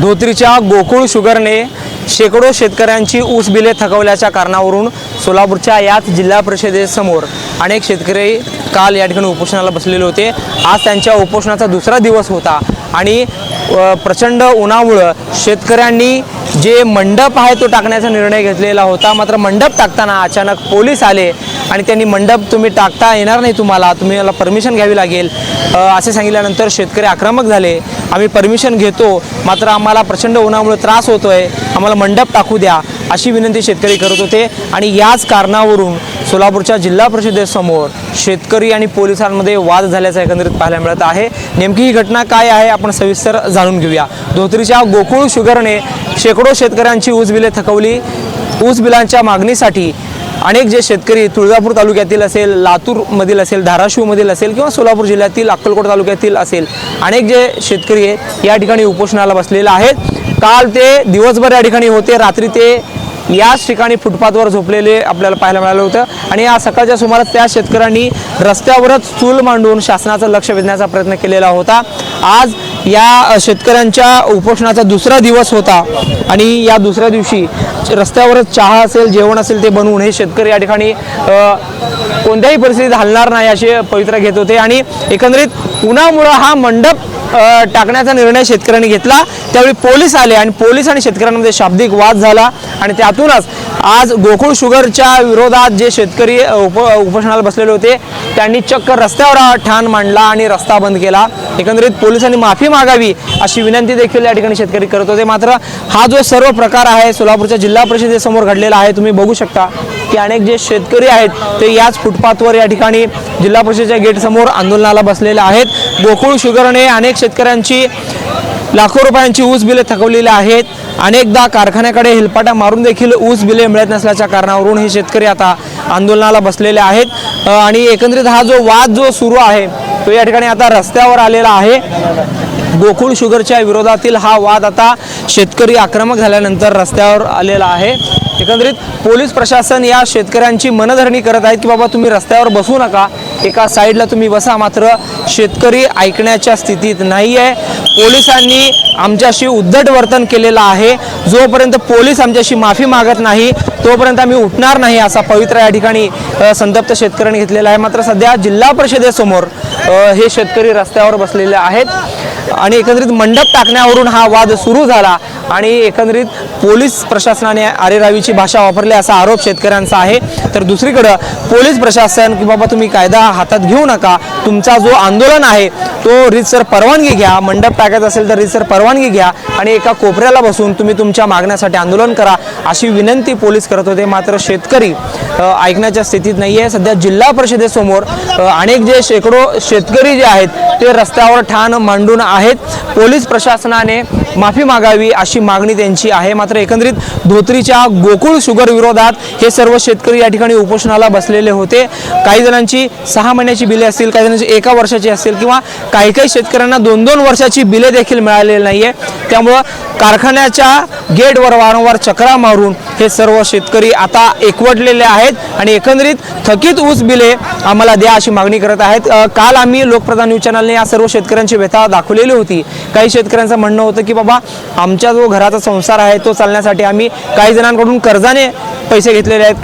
धोत्रीच्या गोकुळ शुगरने शेकडो शेतकऱ्यांची ऊस बिले थकवल्याच्या कारणावरून सोलापूरच्या याच जिल्हा परिषदेसमोर अनेक शेतकरी काल या ठिकाणी उपोषणाला बसलेले होते। आज त्यांच्या उपोषणाचा दुसरा दिवस होता आणि प्रचंड उन्हामुळे शेतकऱ्यांनी जे मंडप आहे तो टाकण्याचा निर्णय घेतलेला होता। मात्र मंडप टाकताना अचानक पोलीस आले आणि त्यांनी मंडप तुम्ही टाकता येणार नाही, तुम्हाला परमिशन घ्यावी लागेल असे सांगितल्यानंतर शेतकरी आक्रमक झाले। आम्ही परमिशन घेतो, मात्र आम्हाला प्रचंड उन्हामुळे त्रास होतोय, आम्हाला मंडप टाकू द्या अशी विनंती शेतकरी करत होते। आणि याच कारणावरून सोलापूरच्या जिल्हा परिषदेसमोर शेतकरी आणि पोलिसांमध्ये वाद झाल्याचं एकंदरीत पाहायला मिळत आहे। नेमकी ही घटना काय आहे आपण सविस्तर जाणून घेऊया। धोत्रीच्या गोकुळ शुगरने शेकडो शेतकऱ्यांची ऊस बिले थकवली। ऊस बिलांच्या मागणीसाठी अनेक जे शेतकरी तुळजापूर तालुक्यातील असेल, लातूरमधील असेल, धाराशिवमधील असेल किंवा सोलापूर जिल्ह्यातील अक्कलकोट तालुक्यातील असेल, अनेक जे शेतकरी या ठिकाणी उपोषणाला बसलेले आहेत। काल ते दिवसभर या ठिकाणी होते, रात्री ते याच ठिकाणी फुटपाथवर झोपलेले आपल्याला पाहायला मिळालं होतं। आणि या सकाळच्या सुमारास त्या शेतकऱ्यांनी रस्त्यावरच चूल मांडून शासनाचं लक्ष वेधण्याचा प्रयत्न केलेला होता। आज या शेतकऱ्यांच्या उपोषणाचा दुसरा दिवस होता आणि या दुसऱ्या दिवशी रस्त्यावरच चहा असेल, जेवण असेल ते बनवून हे शेतकरी या ठिकाणी कोणत्याही परिस्थितीत हलणार नाही असे पवित्रा घेत होते। आणि एकंदरीत उन्हामुळे हा मंडप टाकण्याचा निर्णय शेतकऱ्यांनी घेतला। त्यावेळी पोलीस आले आणि पोलीस आणि शेतकऱ्यांमध्ये शाब्दिक वाद झाला आणि त्यातूनच आज गोकुळ शुगरच्या विरोधात जे शेतकरी उपोषणाला बसलेले होते त्यांनी चक्क रस्त्यावर ठाण मांडला आणि रस्ता बंद केला। एकंदरीत पोलिसांनी माफी मागावी अशी विनंती देखील या ठिकाणी शेतकरी करत होते। मात्र हा जो सर्व प्रकार आहे सोलापूरच्या जिल्हा परिषदेसमोर घडलेला आहे। तुम्ही बघू शकता की अनेक जे शेतकरी आहेत ते याच फुटपाथवर या ठिकाणी जिल्हा परिषदेच्या गेट समोर आंदोलनाला बसलेले आहेत। गोकुळ शुगरने अनेक शेतकऱ्यांची लाखो रुपयांची ऊस बिले थकवलेली आहेत। अनेकदा कारखान्याकडे हेलपाटा मारून देखील ऊस बिले मिळत नसल्याच्या कारणावरून हे शेतकरी आता आंदोलनाला बसलेले आहेत। आणि एकंदरीत हा जो वाद जो सुरू आहे तो या ठिकाणी आता रस्त्यावर आलेला आहे। गोकुळ शुगरच्या विरोधातील हा वाद आता शेतकरी आक्रमक झाल्यानंतर रस्त्यावर आलेला आहे। एकंदरीत पोलीस प्रशासन या शेतकऱ्यांची मनधरणी करत आहेत की बाबा तुम्ही रस्त्यावर बसू नका, एका साईडला तुम्ही बसा। मात्र शेतकरी ऐकण्याच्या स्थितीत नाही आहे। पोलिसांनी आमच्याशी उद्धट वर्तन केलेलं आहे। जोपर्यंत पोलीस आमच्याशी माफी मागत नाही तोपर्यंत आम्ही उठणार नाही असा पवित्रा या ठिकाणी संतप्त शेतकऱ्यांनी घेतलेला आहे। मात्र सध्या जिल्हा परिषदेसमोर हे शेतकरी रस्त्यावर बसलेले आहेत आणि एकंदरीत मंडप टाकण्यावरून हा वाद सुरू झाला आणि एकंदरीत पोलीस प्रशासनाने अरेरावीची भाषा वापरली असा आरोप शेतकऱ्यांचा आहे। तर दुसरीकडे पोलीस प्रशासन की बाबा तुम्ही कायदा हातात घेऊ नका, तुमचा जो आंदोलन आहे तो रीतसर परवानगी घ्या, मंडप टाकायचं असेल तर रीतसर परवानगी घ्या आणि एका कोपऱ्याला बसून तुम्ही तुमच्या मागण्यासाठी आंदोलन करा अशी विनंती पोलीस करत होते। मात्र शेतकरी ऐकण्याच्या स्थितीत नाही आहे। सध्या जिल्हा परिषदेसमोर अनेक जे शेकडो शेतकरी जे आहेत ते रस्त्यावर ठाण मांडून आहेत। पोलीस प्रशासनाने माफी मागावी अशी मागणी त्यांची आहे। मात्र एकंदरीत धोत्रीच्या गोकुळ शुगर विरोधात हे सर्व शेतकरी या ठिकाणी उपोषणाला बसलेले होते। काही जणांची 6 महिन्याची बिले असतील, काही जणांची 1 वर्षाची असतील किंवा काही शेतकऱ्यांना 2-2 वर्षाची बिले देखील मिळालेली नाहीये। त्यामुळे कारखान्याच्या गेटवर वारंवार चक्रा मारून हे सर्व शेतकरी आता एकवटलेले आहेत आणि एकंदरीत थकीत ऊस बिले आम्हाला द्या अशी मागणी करत आहेत। काल आम्ही लोकप्रधान न्यूज चॅनलने या सर्व शेतकऱ्यांची व्यथा दाखवलेली होती। काही शेतकऱ्यांचं म्हणणं होतं की बाबा आमच्या जो घराचा संसार आहे तो चालण्यासाठी आम्ही काही जणांकडून कर्जाने पैसे घेतलेले आहेत,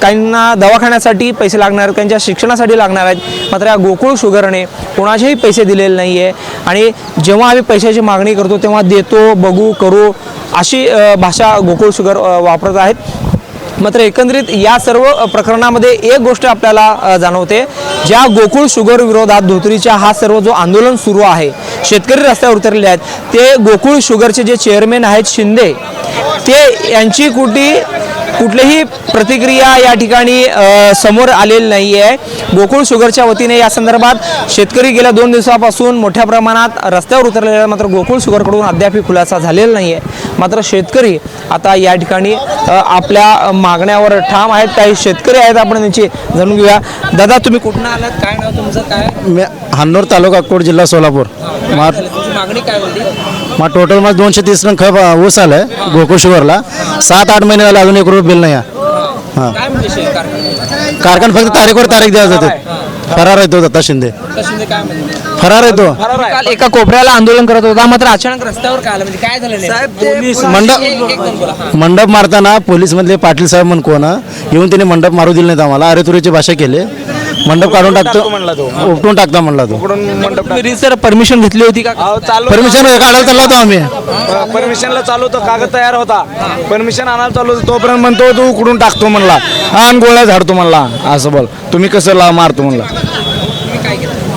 काहींना दवाखान्यासाठी पैसे लागणार आहेत, काहींच्या शिक्षणासाठी लागणार आहेत। मात्र या गोकुळ शुगरने कोणाचेही पैसे दिलेले नाही आहे आणि जेव्हा आम्ही पैशाची मागणी करतो तेव्हा देतो, बघू, करू अशी भाषा गोकुळ शुगर वापरत आहेत। मात्र एकंदरीत या सर्व प्रकरणामध्ये एक गोष्ट आपल्याला जाणवते, ज्या गोकुळ शुगर विरोधात धोत्रीच्या हा सर्व जो आंदोलन सुरू आहे, शेतकरी रस्त्यावर उतरलेले आहेत, ते गोकुळ शुगरचे जे चेअरमॅन आहेत शिंदे ते यांची कुठलीही प्रतिक्रिया या ठिकाणी समोर आलेली नाही आहे। गोकुळ शुगरच्या वतीने या संदर्भात शेतकरी गेल्या 2 दिवसापासून मोठ्या प्रमाणात रस्त्यावर उतरलेले आहेत। मात्र गोकुळ शुगरकडून अद्याप खुलासा झालेला नाही आहे। मात्र शेतकरी आता या ठिकाणी आपल्या मागण्यावर ठाम आहेत। काही शेतकरी आहेत, आपण त्यांची जाणून घेऊया। दादा तुम्ही कुठून आलात, काय नाव तुमचं, काय? मी हन्नूर तालुका अक्कोट जिल्हा सोलापूर। मागणी काय होती? मग टोटल मग 230 टन खप ऊस आलाय गोकुळ शुगरला। 7-8 महिने झाले अजून 1 रुपये बिल नाही आहे। कारखान फक्त तारीखवर तारीख द्यायला जाते। फरार आहे तो दत्ता शिंदे फरार आहे तो काल एका कोपऱ्याला आंदोलन करत होता मात्र अचानक रस्त्यावर काय आलं म्हणजे काय झालं पोलीस मंडप मारताना पोलीस मधले पाटील साहेब म्हणून कोण येऊन त्याने मंडप मारू दिले नाहीत आम्हाला अरे तुरेची भाषा केली मंडप काढून टाकतो म्हणला तो उपटून टाकता म्हणला तो सर परमिशन घेतली होती का परमिशन काढायला चाललो होतो आम्ही परमिशनला चालू होतो कागद तयार होता परमिशन आणायला चालू होतो तोपर्यंत म्हणतो तू उकडून टाकतो म्हणला आणि गोळ्या झाडतो म्हणला असं बोल तुम्ही कसं मारतो म्हणला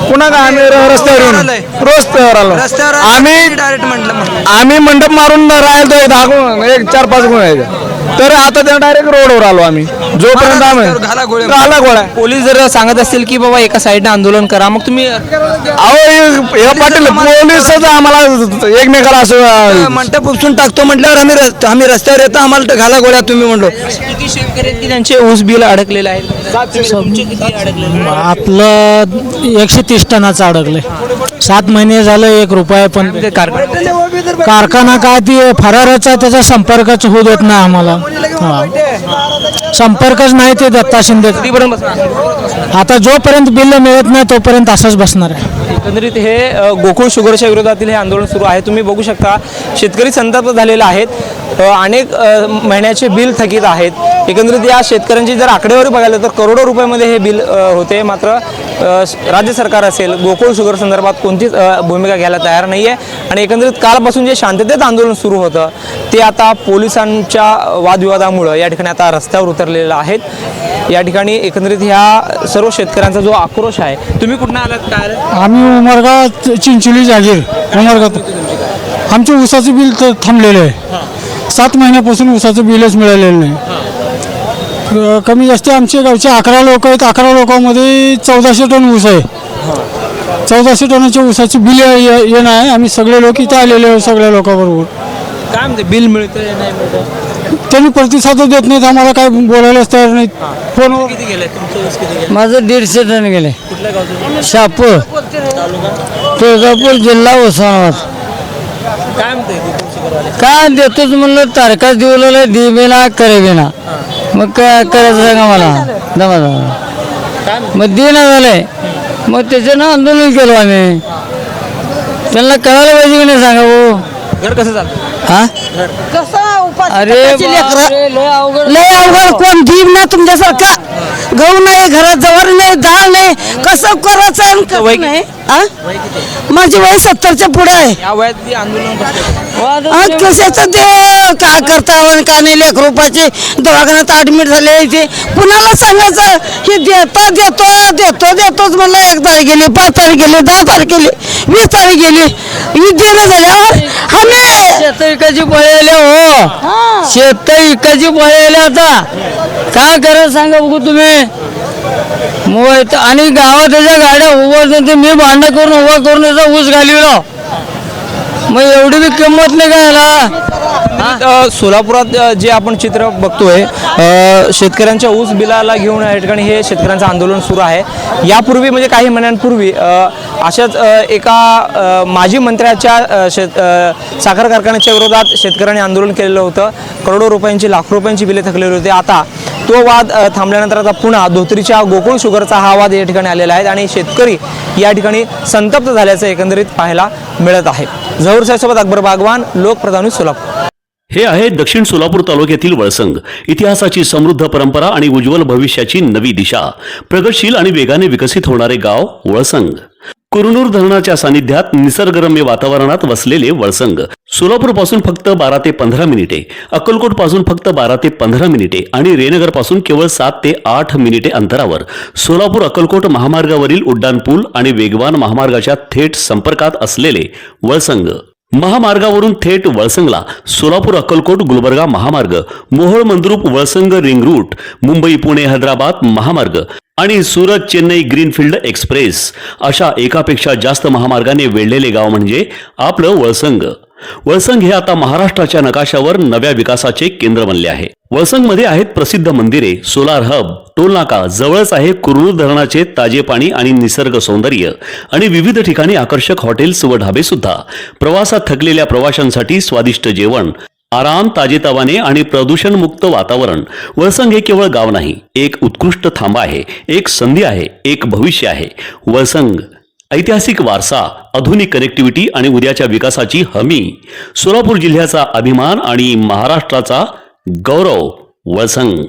पुन्हा का आम्ही रस्त्यावर आलो आम्ही मंडप मारून राहिलो एक 4-5 गुण आहे तर आता त्या डायरेक्ट रोडवर आलो आम्ही जोपर्यंत आम्ही घाला गोळ्या पोलीस जर सांगत असतील की बाबा एका साईडने आंदोलन करा मग तुम्ही अहो हे पाटील पोलीसच आम्हाला एकमेकाला असं मंडप उपसून टाकतो म्हटल्यावर आम्ही रस्त्यावर येतो आम्हाला घाला गोळ्या तुम्ही म्हणलो किती शेतकरी आहेत की त्यांचे ऊस बिल अडकलेले आहेत तुमचे किती अडकलेले आपलं 130 टनाचं अडकले 7 महिने झाले 1 रुपया पण कारखाना काय ती फराराचा त्याचा संपर्कच होऊ देत नाही आम्हाला संपर्कच नाही ते दत्ता शिंदे आता जोपर्यंत बिल मिळत नाही तोपर्यंत असंच बसणार आहे एकंदरीत हे गोकुळ शुगरच्या विरोधातील हे आंदोलन सुरू आहे तुम्ही बघू शकता शेतकरी संतप्त झालेले आहेत अनेक महिन्याचे बिल थकीत आहेत एकंदरीत या शेतकऱ्यांची जर आकडेवारी बघायला तर करोडो रुपयामध्ये हे बिल होते मात्र राज्य सरकार असेल गोकुळ शुगर संदर्भात कोणतीच भूमिका घ्यायला तयार नाही आहे आणि एकंदरीत कालपासून जे शांततेत आंदोलन सुरू होतं ते आता पोलिसांच्या वादविवादामुळं या ठिकाणी आता रस्त्यावर उतरलेलं आहेत या ठिकाणी एकंदरीत ह्या सर्व शेतकऱ्यांचा जो आक्रोश आहे तुम्ही कुठनं आलात काय आम्ही उमरगा चिंचोली जागीर उमरगात आमच्या ऊसाचं बिल थांबलेलं आहे 7 महिन्यापासून ऊसाचं बिलच मिळालेलं नाही कमी जास्त आमच्या गावचे 11 लोक आहेत 11 लोकांमध्ये 1400 टन ऊस आहे 1400 टनाच्या ऊसाचं बिल येणं आहे आम्ही सगळे लोक इथं आलेले आहोत सगळ्या लोकांबरोबर काय म्हणते बिल मिळतं नाही मिळतं त्यांनी प्रतिसाद देत नाहीत आम्हाला काय बोलायलाच तयार नाहीत फोनवर किती गेले तुमचं ऊस किती गेलं माझं 150 टन गेले कुठल्या गावचं शापूर तुळजापूर जिल्हा उस्मानाबाद काय म्हणते गोकुळ शुगरवाले काय देतोच म्हणलं तारखा दिवलेला दिवेना करेवेना मग काय करायचं सांगा मला दमा मग देना झालंय मग त्याच्यानं आंदोलन केलं आम्ही त्यांना कळायला पाहिजे की नाही सांगा भाऊ घर कसं चालतं हा अरे लय अवघड कोण देईन ना तुमच्यासारखा गहू नाही घरात जवळ नाही डाळ नाही कसं करायचं आणि कसं नाही आ? माझी वय 70च्या पुढे आहे या वयात ती आंदोलन करते आज कशाचं ते काय करता का नाही लेख रुपयाचे दवाखान्यात ऍडमिट झाले ते कुणाला सांगायचं हे देतोच म्हणलं 1 तारीख गेली 5 तारीख गेली 10 तारीख गेली 20 तारीख गेली ही देणं झाल्यावर आम्ही शेत इकायची पळायले हो शेत इकायची पळायले आता काय करायचं सांगा बघू तुम्ही आणि गावात त्याच्या गाड्या उभं मी भांडण करून उभा करून त्याचा ऊस घालविलो मग एवढी बी किंमत नाही काय याला सोलापुरात जे आपण चित्र बघतोय शेतकऱ्यांच्या ऊस बिलाला घेऊन या ठिकाणी हे शेतकऱ्यांचं आंदोलन सुरू आहे यापूर्वी म्हणजे काही महिन्यांपूर्वी अशाच एका माजी मंत्र्याच्या साखर कारखान्याच्या विरोधात शेतकऱ्यांनी आंदोलन केलेलं होतं करोडो रुपयांची लाखो रुपयांची बिले थकलेली होती आता तो वाद थांबल्यानंतर आता पुन्हा धोत्रीच्या गोकुळ शुगरचा हा वाद या ठिकाणी आलेला आहे आणि शेतकरी या ठिकाणी संतप्त झाल्याचं एकंदरीत पाहायला मिळत आहे झहूर साहेबसोबत अकबर बागवान लोकप्रधानी सोलापूर हे आहे दक्षिण सोलापूर तालुक्यातील वळसंग इतिहासाची समृद्ध परंपरा आणि उज्ज्वल भविष्याची नवी दिशा प्रगतशील आणि वेगाने विकसित होणारे गाव वळसंग कुरनूर धरणाच्या सानिध्यात निसर्गरम्य वातावरणात वसलेले वळसंग सोलापूर पासून फक्त 12 ते 15 मिनिटे अक्कलकोट पासून फक्त 12 ते 15 मिनिटे आणि रेनगर पासून केवळ 7 ते 8 मिनिटे अंतरावर सोलापूर अक्कलकोट महामार्गावरील उड्डाण पूल आणि वेगवान महामार्गाच्या थेट संपर्कात असलेले वळसंग महामार्गावरून थेट वळसंगला सोलापूर अक्कलकोट गुलबर्गा महामार्ग मोहोळ मंद्रुप वळसंग रिंग रूट मुंबई पुणे हैदराबाद महामार्ग आणि सुरत चेन्नई ग्रीनफील्ड एक्सप्रेस अशा एकापेक्षा जास्त महामार्गाने वेढलेले गाव म्हणजे आपलं वळसंग वळसंग हे आता महाराष्ट्राच्या नकाशावर नव्या विकासाचे केंद्र बनले आहे वळसंगमध्ये आहेत प्रसिद्ध मंदिरे सोलार हब टोलनाका जवळच आहे कुरनूर धरणाचे ताजे पाणी आणि निसर्ग सौंदर्य आणि विविध ठिकाणी आकर्षक हॉटेल्स व ढाबे सुद्धा प्रवासात थकलेल्या प्रवाशांसाठी स्वादिष्ट जेवण आराम, ताजेतवाने आणि प्रदूषणमुक्त वातावरण. वळसंग हे केवळ गाव नाही, एक उत्कृष्ट थांबा आहे, एक संधी आहे, एक भविष्य आहे. वळसंग ऐतिहासिक वारसा, आधुनिक कनेक्टिव्हिटी आणि उद्याच्या विकासाची हमी. सोलापूर जिल्ह्याचा अभिमान आणि महाराष्ट्राचा गौरव. वळसंग.